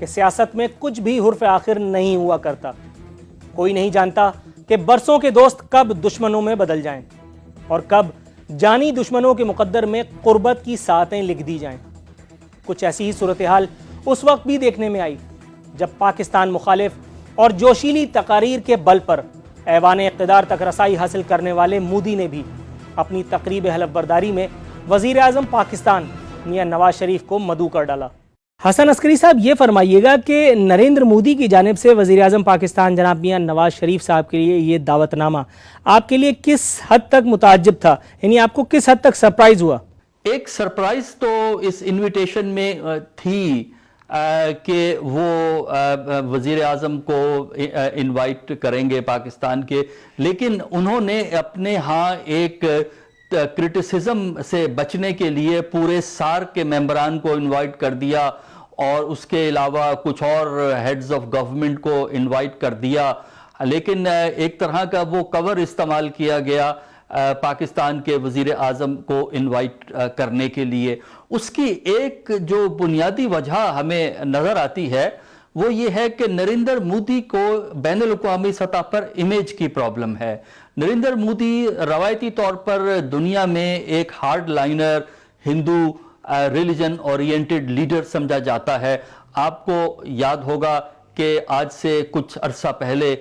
کہ سیاست میں کچھ بھی حرف آخر نہیں ہوا کرتا. کوئی نہیں جانتا کہ برسوں کے دوست کب دشمنوں میں بدل جائیں اور کب جانی دشمنوں کے مقدر میں قربت کی ساعتیں لکھ دی جائیں. کچھ ایسی ہی صورتحال اس وقت بھی دیکھنے میں آئی جب پاکستان مخالف اور جوشیلی تقاریر کے بل پر ایوان اقتدار تک رسائی حاصل کرنے والے مودی نے بھی اپنی تقریب حلف برداری میں وزیر اعظم پاکستان میاں نواز شریف کو مدعو کر ڈالا. حسن عسکری صاحب، یہ فرمائیے گا کہ نریندر مودی کی جانب سے وزیر اعظم پاکستان جناب میاں نواز شریف صاحب کے لیے یہ دعوت نامہ آپ کے لیے کس حد تک متعجب تھا؟ یعنی آپ کو کس حد تک سرپرائز ہوا؟ ایک سرپرائز تو اس انویٹیشن میں تھی کہ وہ وزیر اعظم کو انوائٹ کریں گے پاکستان کے، لیکن انہوں نے اپنے ہاں ایک کرٹیسزم سے بچنے کے لیے پورے سارک کے ممبران کو انوائٹ کر دیا اور اس کے علاوہ کچھ اور ہیڈز آف گورنمنٹ کو انوائٹ کر دیا. لیکن ایک طرح کا وہ کور استعمال کیا گیا پاکستان کے وزیر اعظم کو انوائٹ کرنے کے لیے. اس کی ایک جو بنیادی وجہ ہمیں نظر آتی ہے وہ یہ ہے کہ نریندر مودی کو بین الاقوامی سطح پر امیج کی پرابلم ہے. نریندر مودی روایتی طور پر دنیا میں ایک ہارڈ لائنر ہندو ریلیجن اورینٹڈ لیڈر سمجھا جاتا ہے. آپ کو یاد ہوگا کہ آج سے کچھ عرصہ پہلے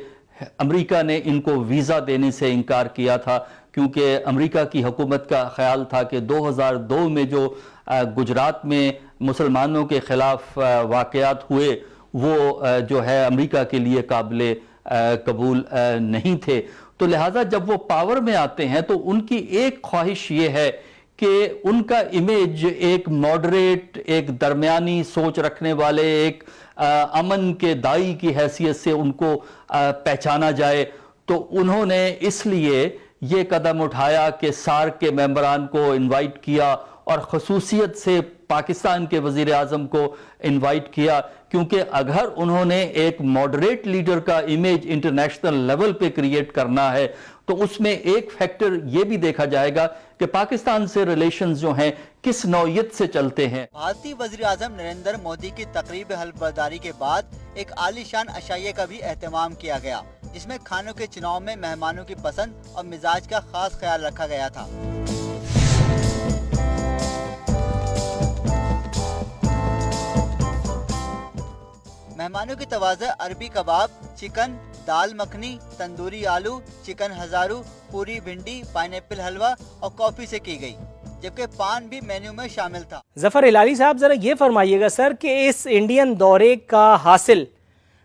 امریکہ نے ان کو ویزا دینے سے انکار کیا تھا کیونکہ امریکہ کی حکومت کا خیال تھا کہ 2002 میں جو گجرات میں مسلمانوں کے خلاف واقعات ہوئے وہ جو ہے امریکہ کے لیے قابل قبول نہیں تھے. تو لہٰذا جب وہ پاور میں آتے ہیں تو ان کی ایک خواہش یہ ہے کہ ان کا امیج ایک ماڈریٹ، ایک درمیانی سوچ رکھنے والے، ایک امن کے دائی کی حیثیت سے ان کو پہچانا جائے. تو انہوں نے اس لیے یہ قدم اٹھایا کہ سارک کے ممبران کو انوائٹ کیا اور خصوصیت سے پاکستان کے وزیر اعظم کو انوائٹ کیا، کیونکہ اگر انہوں نے ایک ماڈریٹ لیڈر کا امیج انٹرنیشنل لیول پہ کریٹ کرنا ہے تو اس میں ایک فیکٹر یہ بھی دیکھا جائے گا کہ پاکستان سے ریلیشنز جو ہیں کس نوعیت سے چلتے ہیں. بھارتی وزیر اعظم نریندر مودی کی تقریب حلف برداری کے بعد ایک عالی شان عشائیے کا بھی اہتمام کیا گیا جس میں کھانوں کے چناؤ میں مہمانوں کی پسند اور مزاج کا خاص خیال رکھا گیا تھا. مہمانوں کی تواضع عربی کباب، چکن، دال مکھنی، تندوری آلو، چکن ہزارو، پوری بھنڈی، پائن ایپل حلوہ اور کافی سے کی گئی، جبکہ پان بھی مینیو میں شامل تھا. ظفر ہلالی صاحب، ذرا یہ فرمائیے گا سر کہ اس انڈین دورے کا حاصل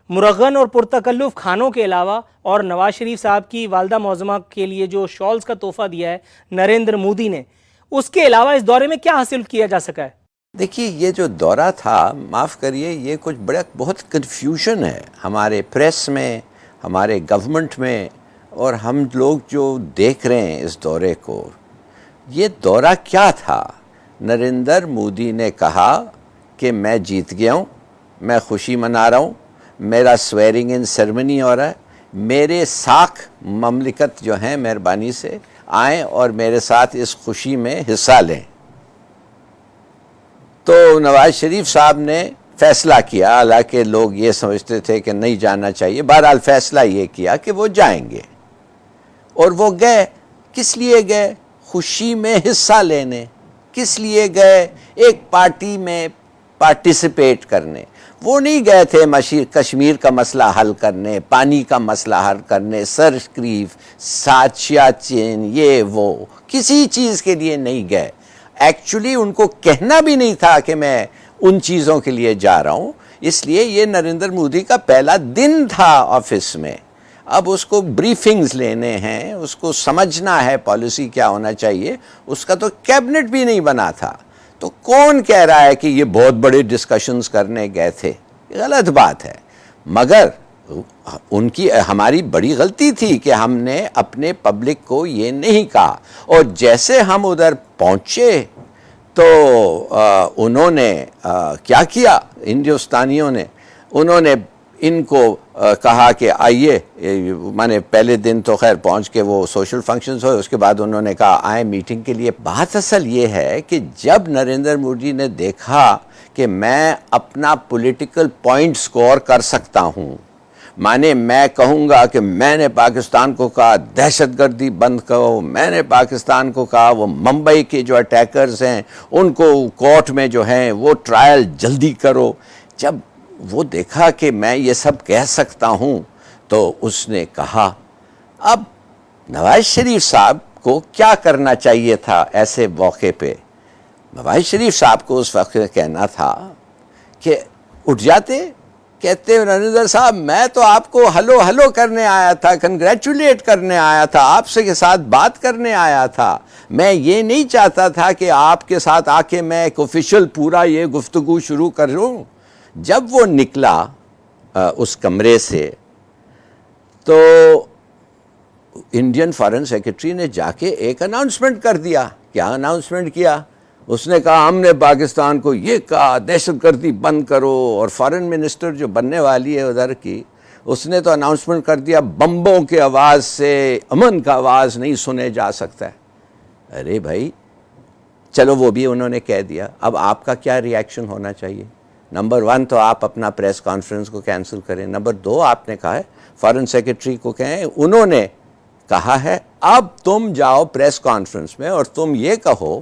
مرغن اور پرتکلف کھانوں کے علاوہ اور نواز شریف صاحب کی والدہ معظمہ کے لیے جو شالز کا تحفہ دیا ہے نریندر مودی نے، اس کے علاوہ اس دورے میں کیا حاصل کیا جا سکا ہے؟ دیکھیے، یہ جو دورہ تھا، معاف کریے، یہ کچھ بہت کنفیوژن ہے ہمارے پریس میں، ہمارے گورنمنٹ میں، اور ہم لوگ جو دیکھ رہے ہیں اس دورے کو. یہ دورہ کیا تھا؟ نریندر مودی نے کہا کہ میں جیت گیا ہوں، میں خوشی منا رہا ہوں، میرا سویرنگ ان سیرمنی ہو رہا ہے، میرے ساکھ مملکت جو ہیں مہربانی سے آئیں اور میرے ساتھ اس خوشی میں حصہ لیں. تو نواز شریف صاحب نے فیصلہ کیا، حالانکہ لوگ یہ سمجھتے تھے کہ نہیں جانا چاہیے، بہرحال فیصلہ یہ کیا کہ وہ جائیں گے. اور وہ گئے. کس لیے گئے؟ خوشی میں حصہ لینے. کس لیے گئے؟ ایک پارٹی میں پارٹیسپیٹ کرنے. وہ نہیں گئے تھے کشمیر کا مسئلہ حل کرنے، پانی کا مسئلہ حل کرنے، سرکریف، سیاچن، یہ وہ کسی چیز کے لیے نہیں گئے. ایکچولی ان کو کہنا بھی نہیں تھا کہ میں ان چیزوں کے لیے جا رہا ہوں. اس لیے یہ نریندر مودی کا پہلا دن تھا آفس میں. اب اس کو بریفنگز لینے ہیں، اس کو سمجھنا ہے پالیسی کیا ہونا چاہیے. اس کا تو کیبنٹ بھی نہیں بنا تھا. تو کون کہہ رہا ہے کہ یہ بہت بڑے ڈسکشنز کرنے گئے تھے؟ یہ غلط بات ہے. مگر ان کی ہماری بڑی غلطی تھی کہ ہم نے اپنے پبلک کو یہ نہیں کہا. اور جیسے ہم ادھر پہنچے تو انہوں نے کیا کیا، ہندوستانیوں نے، انہوں نے ان کو کہا کہ آئیے. میں نے پہلے دن تو خیر پہنچ کے وہ سوشل فنکشنز ہوئے، اس کے بعد انہوں نے کہا آئیں میٹنگ کے لیے. بات اصل یہ ہے کہ جب نریندر مودی نے دیکھا کہ میں اپنا پولیٹیکل پوائنٹ سکور کر سکتا ہوں. مانے میں کہوں گا کہ میں نے پاکستان کو کہا دہشت گردی بند کرو, میں نے پاکستان کو کہا وہ ممبئی کے جو اٹیکرز ہیں ان کو کورٹ میں جو ہیں وہ ٹرائل جلدی کرو. جب وہ دیکھا کہ میں یہ سب کہہ سکتا ہوں تو اس نے کہا اب نواز شریف صاحب کو کیا کرنا چاہیے تھا ایسے موقع پہ. نواز شریف صاحب کو اس وقت کہنا تھا کہ اٹھ جاتے, کہتے نریندر صاحب میں تو آپ کو ہلو کرنے آیا تھا, کنگریچولیٹ کرنے آیا تھا, آپ سے کے ساتھ بات کرنے آیا تھا. میں یہ نہیں چاہتا تھا کہ آپ کے ساتھ آ کے میں ایک آفیشیل پورا یہ گفتگو شروع کروں. جب وہ نکلا اس کمرے سے تو انڈین فارن سیکرٹری نے جا کے ایک اناؤنسمنٹ کر دیا. کیا اناؤنسمنٹ کیا؟ اس نے کہا ہم نے پاکستان کو یہ کہا دہشت گردی بند کرو. اور فارن منسٹر جو بننے والی ہے ادھر کی, اس نے تو اناؤنسمنٹ کر دیا بمبوں کے آواز سے امن کا آواز نہیں سنے جا سکتا ہے. ارے بھائی چلو وہ بھی انہوں نے کہہ دیا. اب آپ کا کیا ری ایکشن ہونا چاہیے؟ نمبر 1 تو آپ اپنا پریس کانفرنس کو کینسل کریں. نمبر 2 آپ نے کہا ہے فارن سیکرٹری کو کہیں, انہوں نے کہا ہے اب تم جاؤ پریس کانفرنس میں اور تم یہ کہو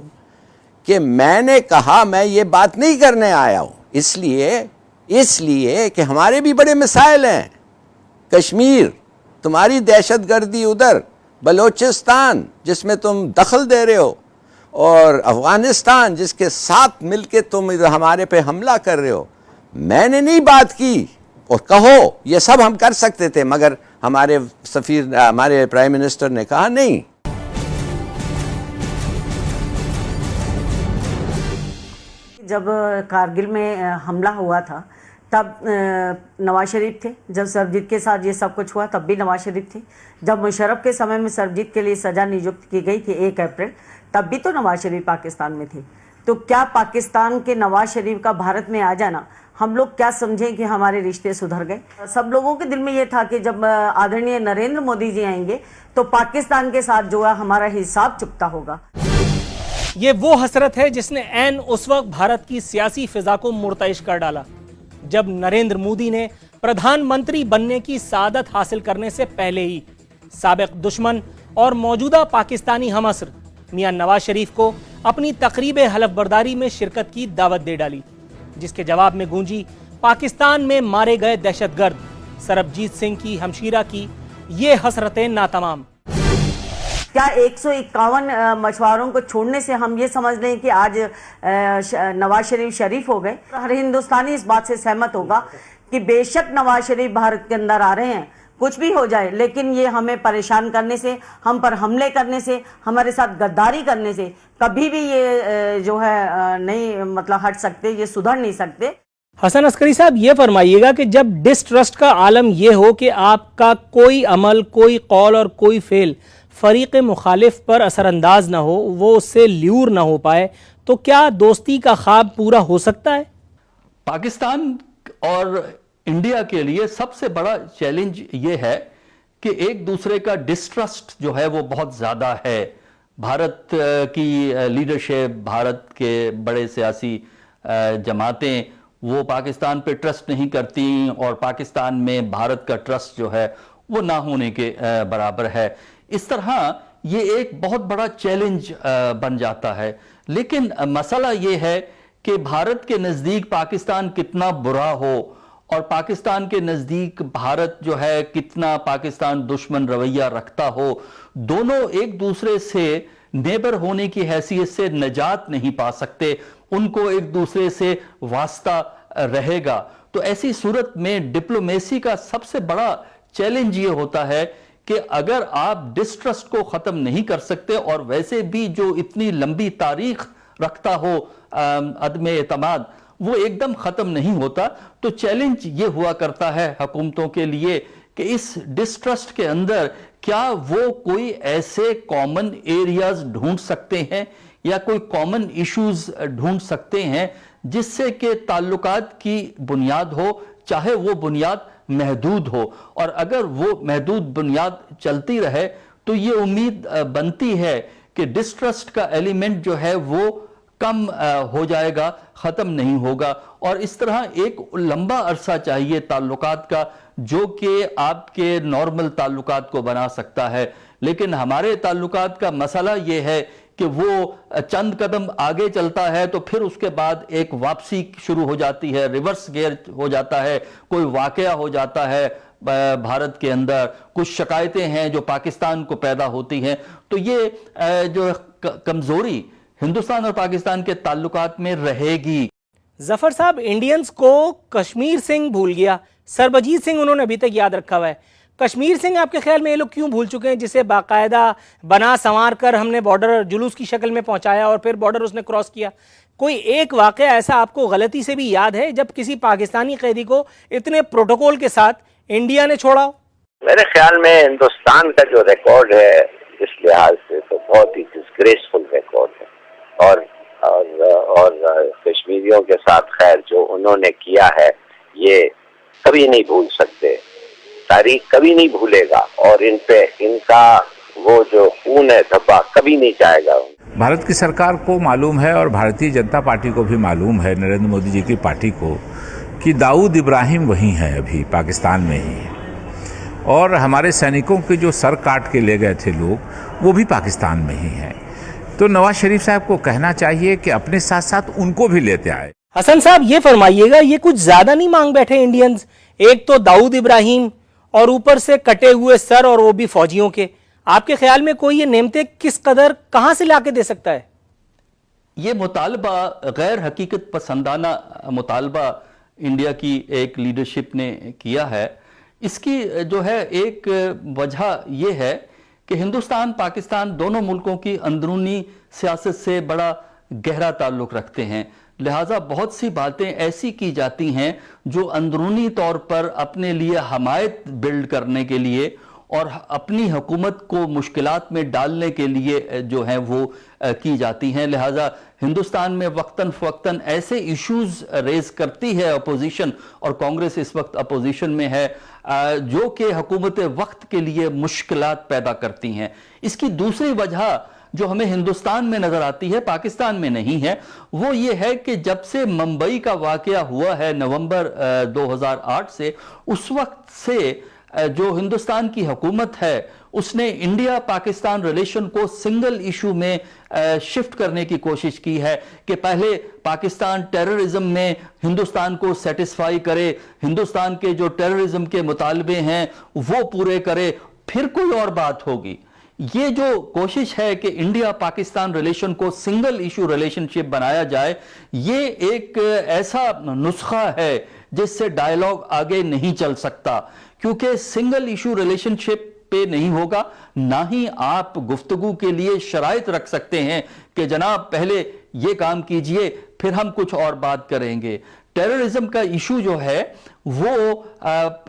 کہ میں نے کہا میں یہ بات نہیں کرنے آیا ہوں, اس لیے کہ ہمارے بھی بڑے مسائل ہیں. کشمیر, تمہاری دہشت گردی ادھر, بلوچستان جس میں تم دخل دے رہے ہو, اور افغانستان جس کے ساتھ مل کے تم ہمارے پہ حملہ کر رہے ہو. میں نے نہیں بات کی. اور کہو یہ سب ہم کر سکتے تھے, مگر ہمارے سفیر ہمارے پرائم منسٹر نے کہا نہیں. جب کارگل میں حملہ ہوا تھا تب نواز شریف تھے, جب سربجیت کے ساتھ یہ سب کچھ ہوا تب بھی نواز شریف تھے, جب مشرف کے سمے میں سربجیت کے لیے سزا نجوکت کی گئی تھی 1 اپریل تب بھی تو نواز شریف پاکستان میں تھے. تو کیا پاکستان کے نواز شریف کا بھارت میں آ جانا ہم لوگ کیا سمجھیں کہ ہمارے رشتے سدھر گئے؟ سب لوگوں کے دل میں یہ تھا کہ جب آدرنیہ نریندر مودی جی آئیں گے تو پاکستان کے ساتھ جو ہے ہمارا حساب چکتا ہوگا. یہ وہ حسرت ہے جس نے عین اس وقت بھارت کی سیاسی فضا کو مرتعش کر ڈالا جب نریندر مودی نے پردھان منتری بننے کی سعادت حاصل کرنے سے پہلے ہی سابق دشمن اور موجودہ پاکستانی ہم عصر میاں نواز شریف کو اپنی تقریب حلف برداری میں شرکت کی دعوت دے ڈالی, جس کے جواب میں گونجی پاکستان میں مارے گئے دہشت گرد سربجیت سنگھ کی ہمشیرہ کی یہ حسرتیں ناتمام. کیا 151 مچھواروں کو چھوڑنے سے ہم یہ سمجھ لیں کہ آج نواز شریف شریف ہو گئے؟ ہر ہندوستانی اس بات سے سہمت ہوگا کہ بے شک نواز شریف بھارت کے اندر آ رہے ہیں, کچھ بھی ہو جائے, لیکن یہ ہمیں پریشان کرنے سے, ہم پر حملے کرنے سے, ہمارے ساتھ غداری کرنے سے کبھی بھی یہ جو ہے نہیں مطلب ہٹ سکتے, یہ سدھر نہیں سکتے. حسن عسکری صاحب یہ فرمائیے گا کہ جب ڈسٹرسٹ کا عالم یہ ہو کہ آپ کا کوئی عمل, کوئی قول اور کوئی فعل فریق مخالف پر اثر انداز نہ ہو, وہ اس سے لیور نہ ہو پائے, تو کیا دوستی کا خواب پورا ہو سکتا ہے؟ پاکستان اور انڈیا کے لیے سب سے بڑا چیلنج یہ ہے کہ ایک دوسرے کا ڈسٹرسٹ جو ہے وہ بہت زیادہ ہے. بھارت کی لیڈرشپ, بھارت کے بڑے سیاسی جماعتیں وہ پاکستان پہ ٹرسٹ نہیں کرتی, اور پاکستان میں بھارت کا ٹرسٹ جو ہے وہ نہ ہونے کے برابر ہے. اس طرح یہ ایک بہت بڑا چیلنج بن جاتا ہے. لیکن مسئلہ یہ ہے کہ بھارت کے نزدیک پاکستان کتنا برا ہو اور پاکستان کے نزدیک بھارت جو ہے کتنا پاکستان دشمن رویہ رکھتا ہو, دونوں ایک دوسرے سے نیبر ہونے کی حیثیت سے نجات نہیں پا سکتے, ان کو ایک دوسرے سے واسطہ رہے گا. تو ایسی صورت میں ڈپلومیسی کا سب سے بڑا چیلنج یہ ہوتا ہے کہ اگر آپ ڈسٹرسٹ کو ختم نہیں کر سکتے, اور ویسے بھی جو اتنی لمبی تاریخ رکھتا ہو عدم اعتماد, وہ ایک دم ختم نہیں ہوتا, تو چیلنج یہ ہوا کرتا ہے حکومتوں کے لیے کہ اس ڈسٹرسٹ کے اندر کیا وہ کوئی ایسے کامن ایریاز ڈھونڈ سکتے ہیں یا کوئی کامن ایشوز ڈھونڈ سکتے ہیں جس سے کہ تعلقات کی بنیاد ہو, چاہے وہ بنیاد محدود ہو. اور اگر وہ محدود بنیاد چلتی رہے تو یہ امید بنتی ہے کہ ڈسٹرسٹ کا ایلیمنٹ جو ہے وہ کم ہو جائے گا، ختم نہیں ہوگا، اور اس طرح ایک لمبا عرصہ چاہیے تعلقات کا جو کہ آپ کے نارمل تعلقات کو بنا سکتا ہے. لیکن ہمارے تعلقات کا مسئلہ یہ ہے کہ وہ چند قدم آگے چلتا ہے تو پھر اس کے بعد ایک واپسی شروع ہو جاتی ہے، ریورس گیئر ہو جاتا ہے، کوئی واقعہ ہو جاتا ہے بھارت کے اندر، کچھ شکایتیں ہیں جو پاکستان کو پیدا ہوتی ہیں. تو یہ جو کمزوری ہندوستان اور پاکستان کے تعلقات میں رہے گی. ظفر صاحب، انڈینز کو کشمیر سنگھ بھول گیا، سربجیت سنگھ انہوں نے ابھی تک یاد رکھا ہوا ہے. کشمیر سنگھ آپ کے خیال میں یہ لوگ کیوں بھول چکے ہیں، جسے باقاعدہ بنا سنوار کر ہم نے بارڈر جلوس کی شکل میں پہنچایا اور پھر بارڈر اس نے کراس کیا؟ کوئی ایک واقعہ ایسا آپ کو غلطی سے بھی یاد ہے جب کسی پاکستانی قیدی کو اتنے پروٹوکول کے ساتھ انڈیا نے چھوڑا ہو؟ میرے خیال میں ہندوستان کا جو ریکارڈ ہے اس لحاظ سے تو بہت ہی ڈسگریسفل ریکارڈ ہے، اور کشمیریوں کے ساتھ خیر جو انہوں نے کیا ہے یہ کبھی نہیں بھول سکتے، تاریخ کبھی نہیں بھولے گا، اور ان پہ ان کا وہ جو خون ہے دھبا کبھی نہیں جائے گا. بھارت کی سرکار کو معلوم ہے اور بھارتیہ جنتا پارٹی کو بھی معلوم ہے، نریندر مودی جی کی پارٹی کو، کہ داؤد ابراہیم وہی ہیں، ابھی پاکستان میں ہی ہیں، اور ہمارے سینکوں کے جو سر کاٹ کے لے گئے تھے لوگ وہ بھی پاکستان میں ہی ہیں. تو نواز شریف صاحب کو کہنا چاہیے کہ اپنے ساتھ ساتھ ان کو بھی لیتے آئے. حسن صاحب یہ فرمائیے گا، یہ کچھ زیادہ نہیں مانگ بیٹھے انڈینز؟ ایک تو داؤد ابراہیم اور اوپر سے کٹے ہوئے سر، اور وہ بھی فوجیوں کے. آپ کے خیال میں کوئی یہ نعمتیں کس قدر کہاں سے لا کے دے سکتا ہے؟ یہ مطالبہ غیر حقیقت پسندانہ مطالبہ انڈیا کی ایک لیڈرشپ نے کیا ہے. اس کی جو ہے ایک وجہ یہ ہے کہ ہندوستان پاکستان دونوں ملکوں کی اندرونی سیاست سے بڑا گہرا تعلق رکھتے ہیں، لہٰذا بہت سی باتیں ایسی کی جاتی ہیں جو اندرونی طور پر اپنے لیے حمایت بلڈ کرنے کے لیے اور اپنی حکومت کو مشکلات میں ڈالنے کے لیے جو ہیں وہ کی جاتی ہیں. لہٰذا ہندوستان میں وقتاً فوقتاً ایسے ایشوز ریز کرتی ہے اپوزیشن، اور کانگریس اس وقت اپوزیشن میں ہے، جو کہ حکومت وقت کے لیے مشکلات پیدا کرتی ہیں. اس کی دوسری وجہ جو ہمیں ہندوستان میں نظر آتی ہے، پاکستان میں نہیں ہے، وہ یہ ہے کہ جب سے ممبئی کا واقعہ ہوا ہے نومبر 2008 سے، اس وقت سے جو ہندوستان کی حکومت ہے اس نے انڈیا پاکستان ریلیشن کو سنگل ایشو میں شفٹ کرنے کی کوشش کی ہے کہ پہلے پاکستان ٹیررزم میں ہندوستان کو سیٹسفائی کرے، ہندوستان کے جو ٹیررزم کے مطالبے ہیں وہ پورے کرے، پھر کوئی اور بات ہوگی. یہ جو کوشش ہے کہ انڈیا پاکستان ریلیشن کو سنگل ایشو ریلیشن شپ بنایا جائے، یہ ایک ایسا نسخہ ہے جس سے ڈائیلاگ آگے نہیں چل سکتا، کیونکہ سنگل ایشو ریلیشن شپ پہ نہیں ہوگا، نہ ہی آپ گفتگو کے لیے شرائط رکھ سکتے ہیں کہ جناب پہلے یہ کام کیجئے پھر ہم کچھ اور بات کریں گے. ٹیررزم کا ایشو جو ہے وہ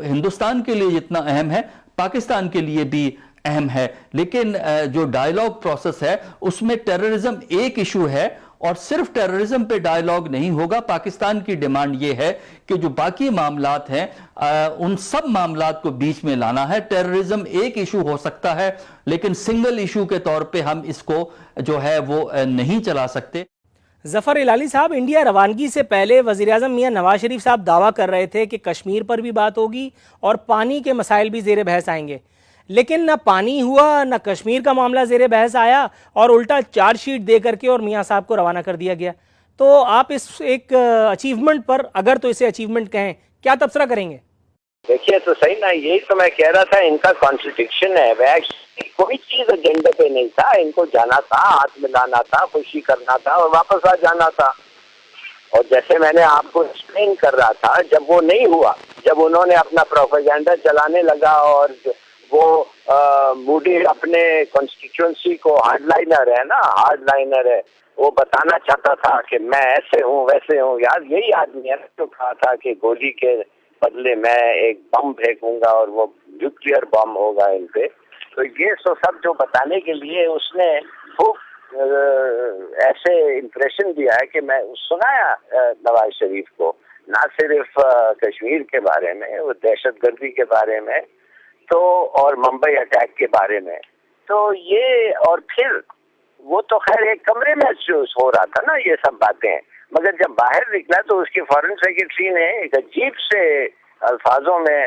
ہندوستان کے لیے جتنا اہم ہے پاکستان کے لیے بھی اہم ہے، لیکن جو ڈائیلاگ پروسیس ہے اس میں ٹیررزم ایک ایشو ہے، اور صرف ٹیررزم پہ ڈائیلاگ نہیں ہوگا. پاکستان کی ڈیمانڈ یہ ہے کہ جو باقی معاملات ہیں ان سب معاملات کو بیچ میں لانا ہے. ٹیررزم ایک ایشو ہو سکتا ہے لیکن سنگل ایشو کے طور پہ ہم اس کو جو ہے وہ نہیں چلا سکتے. ظفر العالی صاحب، انڈیا روانگی سے پہلے وزیراعظم میاں نواز شریف صاحب دعویٰ کر رہے تھے کہ کشمیر پر بھی بات ہوگی اور پانی کے مسائل بھی زیر بحث آئیں گے، لیکن نہ پانی ہوا، نہ کشمیر کا معاملہ زیر بحث آیا، اور الٹا چارج شیٹ دے کر کے اور میاں صاحب کو روانہ کر دیا گیا. تو آپ اس ایک اچیومنٹ پر، اگر تو اسے اچیومنٹ کہیں، کیا تبصرہ کریں گے؟ دیکھیے تو صحیح نا، یہی تو میں کہہ رہا تھا، ان کا کانٹرڈکشن ہے. کوئی چیز ایجنڈے پہ نہیں تھا، ان کو جانا تھا، ہاتھ ملانا تھا، خوشی کرنا تھا اور واپس آ جانا تھا. اور جیسے میں نے آپ کو ایکسپلین کر رہا تھا، جب وہ نہیں ہوا، جب انہوں نے اپنا پروپیگنڈا چلانے لگا اور وہ مودی اپنے کانسٹیٹیوئنسی کو ہارڈ لائنر ہے، وہ بتانا چاہتا تھا کہ میں ایسے ہوں ویسے ہوں. یار یہی آدمی ہے جو کہا تھا کہ گولی کے بدلے میں ایک بم پھینکوں گا اور وہ نیوکلیئر بم ہوگا ان پہ. تو یہ سب جو بتانے کے لیے اس نے خوب ایسے امپریشن دیا ہے کہ میں سنایا نواز شریف کو، نہ صرف کشمیر کے بارے میں، وہ دہشت گردی کے بارے میں تو اور ممبئی اٹیک کے بارے میں. تو یہ اور پھر وہ تو خیر ایک کمرے میں ہو رہا تھا نا یہ سب باتیں، مگر جب باہر نکلا تو اس کی فارن سیکرٹری نے ایک عجیب سے الفاظوں میں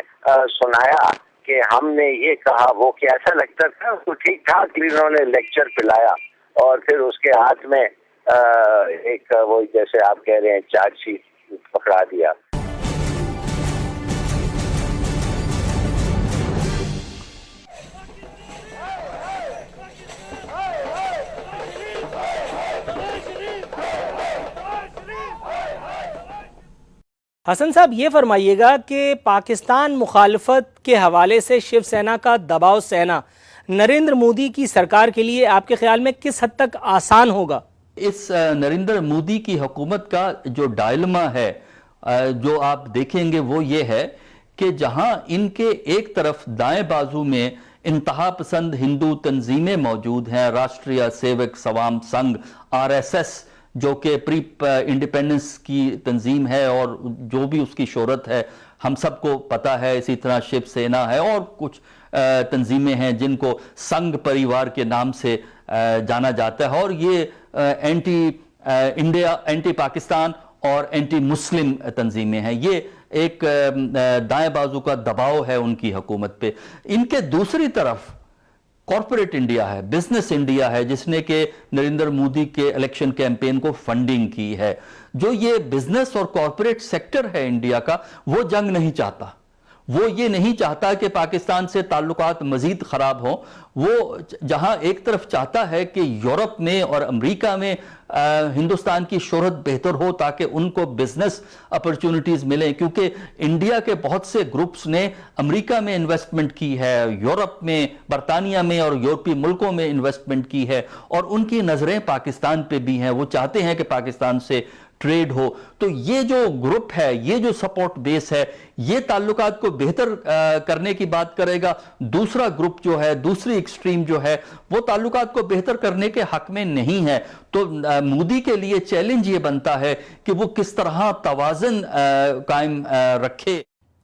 سنایا کہ ہم نے یہ کہا وہ کہ ایسا لگتا تھا اس کو ٹھیک ٹھاک انہوں نے لیکچر پلایا، اور پھر اس کے ہاتھ میں ایک وہ جیسے آپ کہہ رہے ہیں چارج شیٹ پکڑا دیا۔ حسن صاحب یہ فرمائیے گا کہ پاکستان مخالفت کے حوالے سے شیو سینا کا دباؤ سہنا نریندر مودی کی سرکار کے لیے آپ کے خیال میں کس حد تک آسان ہوگا؟ اس نریندر مودی کی حکومت کا جو ڈائلما ہے جو آپ دیکھیں گے وہ یہ ہے کہ جہاں ان کے ایک طرف دائیں بازو میں انتہا پسند ہندو تنظیمیں موجود ہیں، راشٹریہ سیوک سوام سنگھ RSS جو کہ پری انڈیپینڈنس کی تنظیم ہے اور جو بھی اس کی شہرت ہے ہم سب کو پتہ ہے، اسی طرح شیو سینا ہے اور کچھ تنظیمیں ہیں جن کو سنگھ پریوار کے نام سے جانا جاتا ہے، اور یہ اینٹی انڈیا، اینٹی پاکستان اور اینٹی مسلم تنظیمیں ہیں۔ یہ ایک دائیں بازو کا دباؤ ہے ان کی حکومت پہ۔ ان کے دوسری طرف کارپوریٹ انڈیا ہے، بزنس انڈیا ہے، جس نے کہ نریندر مودی کے الیکشن کیمپین کو فنڈنگ کی ہے۔ جو یہ بزنس اور کارپوریٹ سیکٹر ہے انڈیا کا، وہ جنگ نہیں چاہتا، وہ یہ نہیں چاہتا کہ پاکستان سے تعلقات مزید خراب ہوں۔ وہ جہاں ایک طرف چاہتا ہے کہ یورپ میں اور امریکہ میں ہندوستان کی شہرت بہتر ہو تاکہ ان کو بزنس اپرچونٹیز ملیں، کیونکہ انڈیا کے بہت سے گروپس نے امریکہ میں انویسٹمنٹ کی ہے، یورپ میں، برطانیہ میں اور یورپی ملکوں میں انویسٹمنٹ کی ہے، اور ان کی نظریں پاکستان پہ بھی ہیں، وہ چاہتے ہیں کہ پاکستان سے ٹریڈ ہو۔ تو یہ جو گروپ ہے، یہ جو سپورٹ بیس ہے، یہ تعلقات کو بہتر کرنے کی بات کرے گا۔ دوسرا گروپ جو ہے، دوسری ایکسٹریم جو ہے، وہ تعلقات کو بہتر کرنے کے حق میں نہیں ہے۔ تو مودی کے لیے چیلنج یہ بنتا ہے کہ وہ کس طرح توازن قائم رکھے۔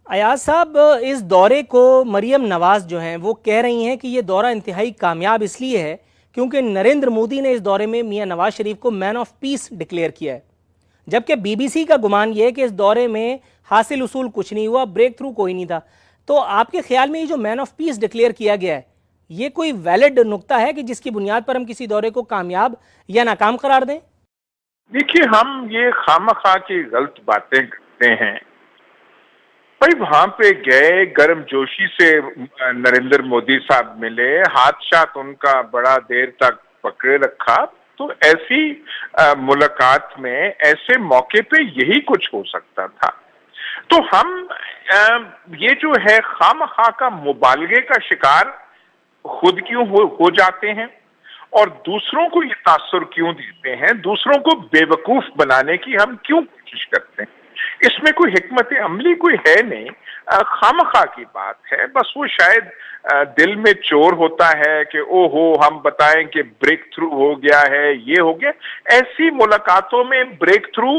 ایاز صاحب، اس دورے کو مریم نواز جو ہیں وہ کہہ رہی ہیں کہ یہ دورہ انتہائی کامیاب اس لیے ہے کیونکہ نریندر مودی نے اس دورے میں میاں نواز شریف کو مین آف پیس ڈکلیئر کیا ہے، جبکہ BBC کا گمان یہ ہے کہ اس دورے میں حاصل اصول کچھ نہیں ہوا، بریک تھرو کوئی نہیں تھا۔ تو آپ کے خیال میں یہ جو مین آف پیس ڈکلیئر کیا گیا ہے، یہ کوئی ویلڈ نقطہ ہے کہ جس کی بنیاد پر ہم کسی دورے کو کامیاب یا ناکام قرار دیں؟ دیکھیے، ہم یہ خواہ کی غلط باتیں کرتے ہیں۔ بھائی وہاں پہ گئے، گرم جوشی سے نریندر مودی صاحب ملے، ہاتھ شاتھ ان کا بڑا دیر تک پکڑے رکھا۔ تو ایسی ملاقات میں، ایسے موقع پہ یہی کچھ ہو سکتا تھا۔ تو ہم یہ جو ہے خواہ کا مبالغے کا شکار خود کیوں ہو جاتے ہیں، اور دوسروں کو یہ تاثر کیوں دیتے ہیں، دوسروں کو بے وقوف بنانے کی ہم کیوں کوشش کرتے ہیں؟ اس میں کوئی حکمت عملی کوئی ہے نہیں، خواہ کی بات ہے۔ بس وہ شاید دل میں چور ہوتا ہے کہ او ہو ہم بتائیں کہ بریک تھرو ہو گیا ہے، یہ ہو گیا۔ ایسی ملاقاتوں میں بریک تھرو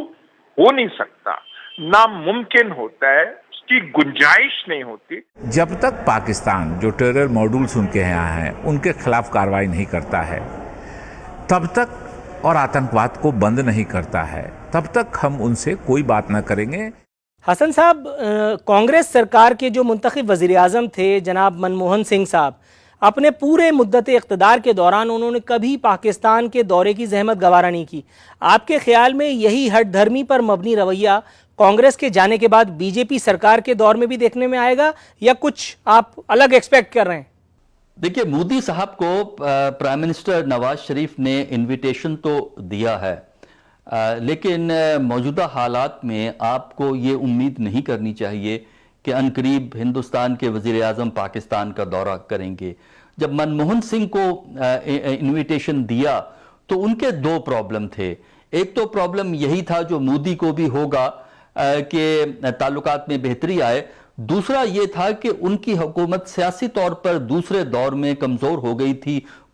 ہو نہیں سکتا، ناممکن ہوتا ہے، اس کی گنجائش نہیں ہوتی۔ جب تک پاکستان جو ٹیرر ماڈیولز ان کے یہاں ہیں ان کے خلاف کارروائی نہیں کرتا ہے، تب تک، اور آتنکواد کو بند نہیں کرتا ہے، تب تک ہم ان سے کوئی بات نہ کریں گے۔ حسن صاحب، کانگریس سرکار کے جو منتخب وزیر اعظم تھے جناب منموہن سنگھ صاحب، اپنے پورے مدت اقتدار کے دوران انہوں نے کبھی پاکستان کے دورے کی زحمت گوارا نہیں کی۔ آپ کے خیال میں یہی ہٹ دھرمی پر مبنی رویہ کانگریس کے جانے کے بعد BJP سرکار کے دور میں بھی دیکھنے میں آئے گا یا کچھ آپ الگ ایکسپیکٹ کر رہے ہیں؟ دیکھیے، مودی صاحب کو پرائم منسٹر نواز شریف نے انویٹیشن تو دیا ہے، لیکن موجودہ حالات میں آپ کو یہ امید نہیں کرنی چاہیے کہ عنقریب ہندوستان کے وزیر اعظم پاکستان کا دورہ کریں گے۔ جب منموہن سنگھ کو انویٹیشن دیا تو ان کے دو پرابلم تھے۔ ایک تو پرابلم یہی تھا جو مودی کو بھی ہوگا کہ تعلقات میں بہتری آئے، دوسرا یہ تھا کہ ان کی حکومت سیاسی طور پر دوسرے دور میں کمزور ہو گئی تھی،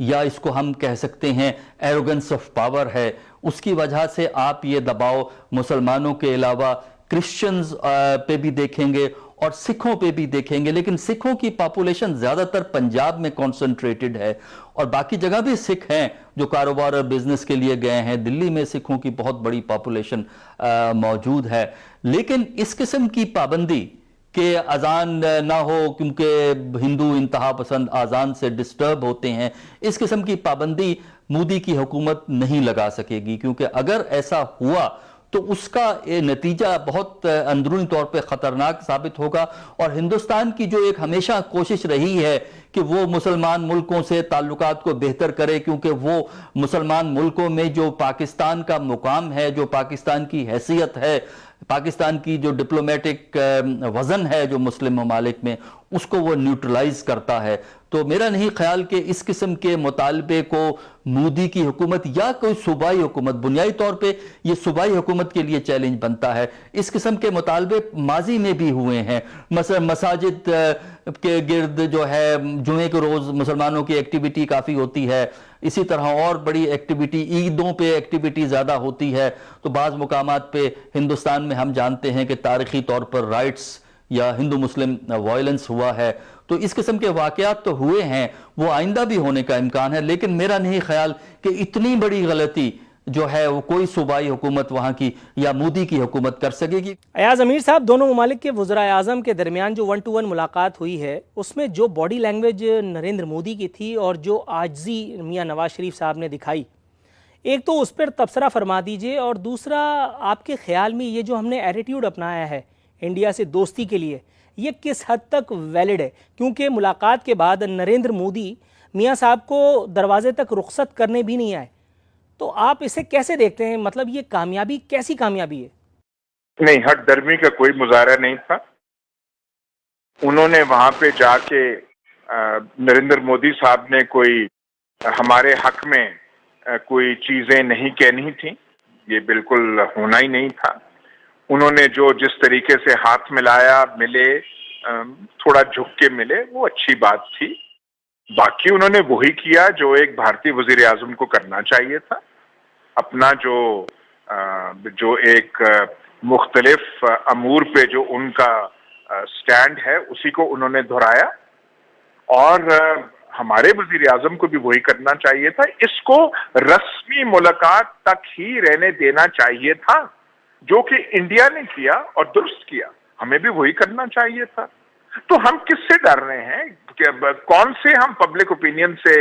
یا اس کو ہم کہہ سکتے ہیں ایروگنس آف پاور ہے، اس کی وجہ سے آپ یہ دباؤ مسلمانوں کے علاوہ کرسچنز پہ بھی دیکھیں گے اور سکھوں پہ بھی دیکھیں گے. لیکن سکھوں کی پاپولیشن زیادہ تر پنجاب میں کانسنٹریٹڈ ہے، اور باقی جگہ بھی سکھ ہیں جو کاروبار اور بزنس کے لیے گئے ہیں. دلی میں سکھوں کی بہت بڑی پاپولیشن موجود ہے. لیکن اس قسم کی پابندی کہ اذان نہ ہو کیونکہ ہندو انتہا پسند اذان سے ڈسٹرب ہوتے ہیں، اس قسم کی پابندی مودی کی حکومت نہیں لگا سکے گی، کیونکہ اگر ایسا ہوا تو اس کا نتیجہ بہت اندرونی طور پہ خطرناک ثابت ہوگا. اور ہندوستان کی جو ایک ہمیشہ کوشش رہی ہے کہ وہ مسلمان ملکوں سے تعلقات کو بہتر کرے، کیونکہ وہ مسلمان ملکوں میں جو پاکستان کا مقام ہے، جو پاکستان کی حیثیت ہے، پاکستان کی جو ڈپلومیٹک وزن ہے جو مسلم ممالک میں، اس کو وہ نیوٹرلائز کرتا ہے. تو میرا نہیں خیال کہ اس قسم کے مطالبے کو مودی کی حکومت یا کوئی صوبائی حکومت، بنیادی طور پہ یہ صوبائی حکومت کے لیے چیلنج بنتا ہے. اس قسم کے مطالبے ماضی میں بھی ہوئے ہیں. مثلا مساجد کے گرد جو ہے جمعے کے روز مسلمانوں کی ایکٹیویٹی کافی ہوتی ہے، اسی طرح اور بڑی ایکٹیویٹی عیدوں پہ ایکٹیویٹی زیادہ ہوتی ہے. تو بعض مقامات پہ ہندوستان میں ہم جانتے ہیں کہ تاریخی طور پر رائٹس یا ہندو مسلم وائلنس ہوا ہے. تو اس قسم کے واقعات تو ہوئے ہیں، وہ آئندہ بھی ہونے کا امکان ہے. لیکن میرا نہیں خیال کہ اتنی بڑی غلطی جو ہے وہ کوئی صوبائی حکومت وہاں کی یا مودی کی حکومت کر سکے گی. ایاز امیر صاحب، دونوں ممالک کے وزرائے اعظم کے درمیان جو 1 to 1 ملاقات ہوئی ہے، اس میں جو باڈی لینگویج نریندر مودی کی تھی اور جو عاجزی میاں نواز شریف صاحب نے دکھائی، ایک تو اس پر تبصرہ فرما دیجئے، اور دوسرا آپ کے خیال میں یہ جو ہم نے ایٹیٹیوڈ اپنایا ہے انڈیا سے دوستی کے لیے، یہ کس حد تک ویلڈ ہے؟ کیونکہ ملاقات کے بعد نریندر مودی میاں صاحب کو دروازے تک رخصت کرنے بھی نہیں آئے. تو آپ اسے کیسے دیکھتے ہیں؟ مطلب یہ کامیابی کیسی کامیابی ہے؟ نہیں، ہٹ درمی کا کوئی مظاہرہ نہیں تھا. انہوں نے وہاں پہ جا کے نریندر مودی صاحب نے کوئی ہمارے حق میں کوئی چیزیں نہیں کہنی تھیں، یہ بالکل ہونا ہی نہیں تھا. انہوں نے جو جس طریقے سے ہاتھ ملایا، ملے، تھوڑا جھک کے ملے، وہ اچھی بات تھی. باقی انہوں نے وہی کیا جو ایک بھارتی وزیر اعظم کو کرنا چاہیے تھا. اپنا جو ایک مختلف امور پہ جو ان کا سٹینڈ ہے اسی کو انہوں نے دہرایا، اور ہمارے وزیر اعظم کو بھی وہی کرنا چاہیے تھا. اس کو رسمی ملاقات تک ہی رہنے دینا چاہیے تھا، جو کہ انڈیا نے کیا اور درست کیا. ہمیں بھی وہی کرنا چاہیے تھا. تو ہم کس سے ڈر رہے ہیں؟ کون سے ہم پبلک اوپینین سے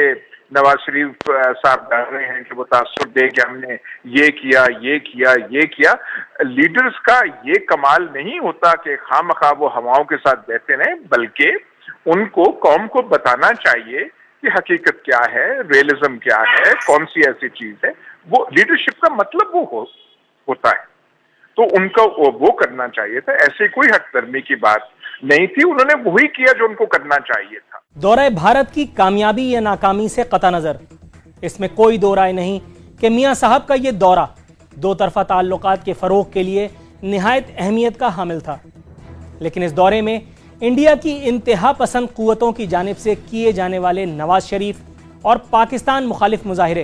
نواز شریف صاحب ڈر رہے ہیں کہ وہ تاثر دے کہ ہم نے یہ کیا، یہ کیا، یہ کیا؟ لیڈرز کا یہ کمال نہیں ہوتا کہ خواہ وہ ہواؤں کے ساتھ بہتے رہیں، بلکہ ان کو قوم کو بتانا چاہیے کہ حقیقت کیا ہے، ریئلزم کیا ہے، کون سی ایسی چیز ہے. وہ لیڈرشپ کا مطلب وہ ہوتا ہے. تو ان کا وہ کرنا چاہیے تھا. ایسے کوئی حق درمی کی بات نہیں تھی. انہوں نے وہی کیا جو ان کو کرنا چاہیے تھا. دورہ بھارت کی کامیابی یا ناکامی سے قطع نظر اس میں کوئی دو رائے نہیں کہ میاں صاحب کا یہ دورہ دو طرفہ تعلقات کے فروغ کے لیے نہایت اہمیت کا حامل تھا. لیکن اس دورے میں انڈیا کی انتہا پسند قوتوں کی جانب سے کیے جانے والے نواز شریف اور پاکستان مخالف مظاہرے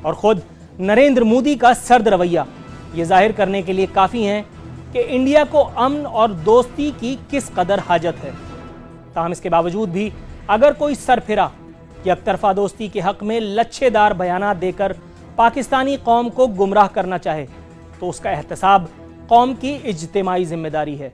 اور خود نریندر مودی کا سرد رویہ یہ ظاہر کرنے کے لیے کافی ہیں کہ انڈیا کو امن اور دوستی کی کس قدر حاجت ہے. تاہم اس کے باوجود بھی اگر کوئی سرپھرا یک طرفہ دوستی کے حق میں لچھے دار بیانات دے کر پاکستانی قوم کو گمراہ کرنا چاہے تو اس کا احتساب قوم کی اجتماعی ذمہ داری ہے.